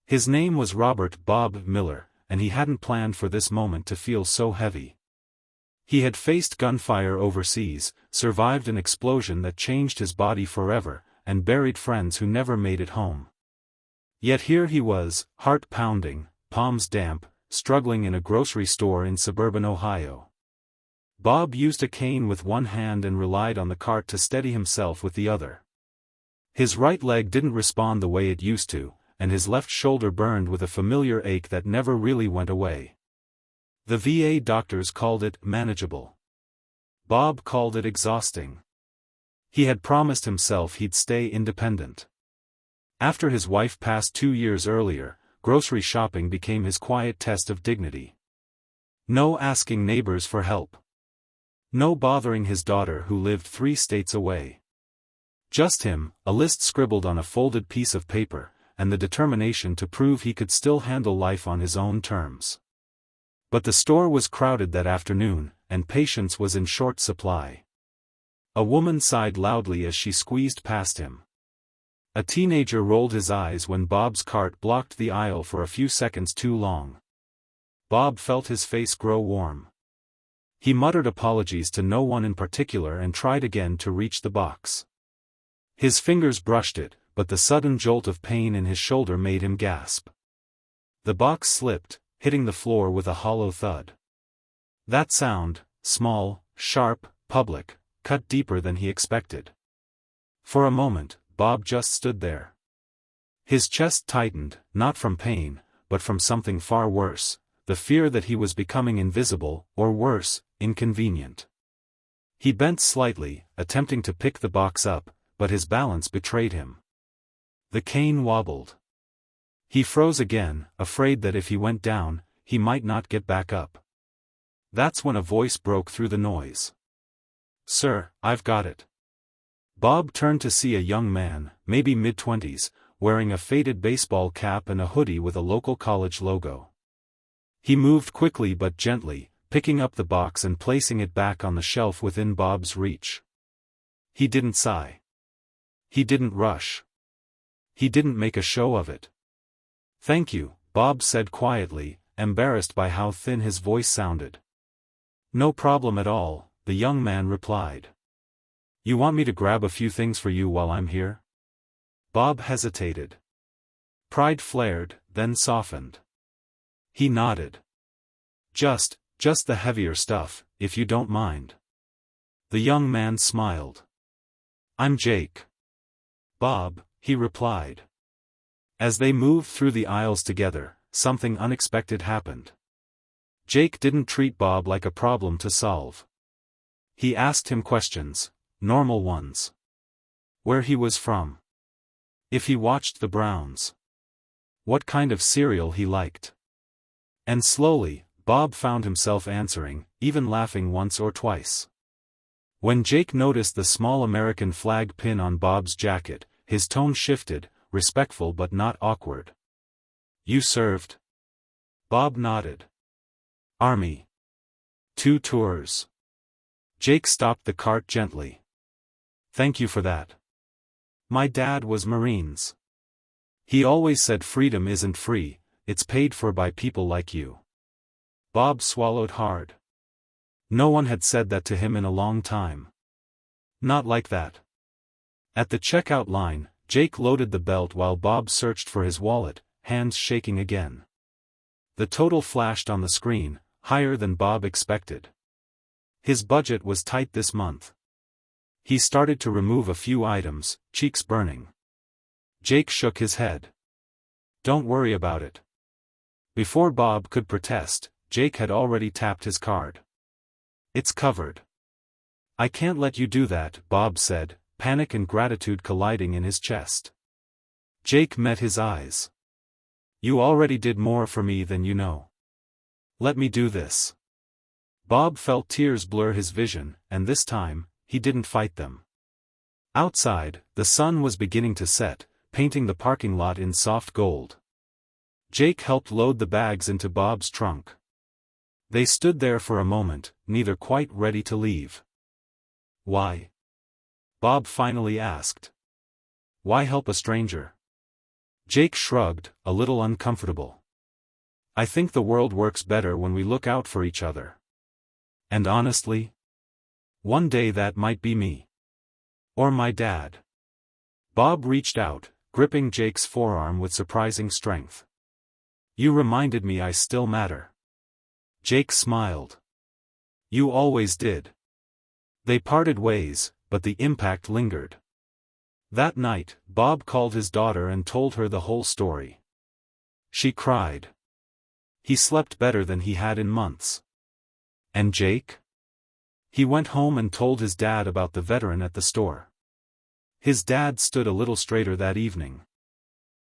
His name was Robert Bob Miller, and he hadn't planned for this moment to feel so heavy. He had faced gunfire overseas, survived an explosion that changed his body forever, and buried friends who never made it home. Yet here he was, heart pounding, palms damp, struggling in a grocery store in suburban Ohio. Bob used a cane with one hand and relied on the cart to steady himself with the other. His right leg didn't respond the way it used to, and his left shoulder burned with a familiar ache that never really went away. The VA doctors called it manageable. Bob called it exhausting. He had promised himself he'd stay independent. After his wife passed 2 years earlier, grocery shopping became his quiet test of dignity. No asking neighbors for help. No bothering his daughter who lived 3 states away. Just him, a list scribbled on a folded piece of paper, and the determination to prove he could still handle life on his own terms. But the store was crowded that afternoon, and patience was in short supply. A woman sighed loudly as she squeezed past him. A teenager rolled his eyes when Bob's cart blocked the aisle for a few seconds too long. Bob felt his face grow warm. He muttered apologies to no one in particular and tried again to reach the box. His fingers brushed it, but the sudden jolt of pain in his shoulder made him gasp. The box slipped, hitting the floor with a hollow thud. That sound, small, sharp, public, cut deeper than he expected. For a moment, Bob just stood there. His chest tightened, not from pain, but from something far worse, the fear that he was becoming invisible, or worse, inconvenient. He bent slightly, attempting to pick the box up, but his balance betrayed him. The cane wobbled. He froze again, afraid that if he went down, he might not get back up. That's when a voice broke through the noise. "Sir, I've got it." Bob turned to see a young man, maybe mid-20s, wearing a faded baseball cap and a hoodie with a local college logo. He moved quickly but gently, picking up the box and placing it back on the shelf within Bob's reach. He didn't sigh. He didn't rush. He didn't make a show of it. "Thank you," Bob said quietly, embarrassed by how thin his voice sounded. "No problem at all," the young man replied. "You want me to grab a few things for you while I'm here?" Bob hesitated. Pride flared, then softened. He nodded. Just the heavier stuff, if you don't mind." The young man smiled. "I'm Jake." "Bob," he replied. As they moved through the aisles together, something unexpected happened. Jake didn't treat Bob like a problem to solve. He asked him questions, normal ones. Where he was from. If he watched the Browns. What kind of cereal he liked. And slowly, Bob found himself answering, even laughing once or twice. When Jake noticed the small American flag pin on Bob's jacket, his tone shifted, respectful but not awkward. "You served?" Bob nodded. "Army. 2 tours." Jake stopped the cart gently. "Thank you for that. My dad was Marines. He always said freedom isn't free, it's paid for by people like you." Bob swallowed hard. No one had said that to him in a long time. Not like that. At the checkout line, Jake loaded the belt while Bob searched for his wallet, hands shaking again. The total flashed on the screen, higher than Bob expected. His budget was tight this month. He started to remove a few items, cheeks burning. Jake shook his head. "Don't worry about it." Before Bob could protest, Jake had already tapped his card. "It's covered." "I can't let you do that," Bob said, panic and gratitude colliding in his chest. Jake met his eyes. "You already did more for me than you know. Let me do this." Bob felt tears blur his vision, and this time, he didn't fight them. Outside, the sun was beginning to set, painting the parking lot in soft gold. Jake helped load the bags into Bob's trunk. They stood there for a moment, neither quite ready to leave. "Why?" Bob finally asked. "Why help a stranger?" Jake shrugged, a little uncomfortable. I think the world works better when we look out for each other. And honestly, one day that might be me. Or my dad. Bob reached out, gripping Jake's forearm with surprising strength. You reminded me I still matter. Jake smiled. You always did. They parted ways, but the impact lingered. That night, Bob called his daughter and told her the whole story. She cried. He slept better than he had in months. And Jake? He went home and told his dad about the veteran at the store. His dad stood a little straighter that evening.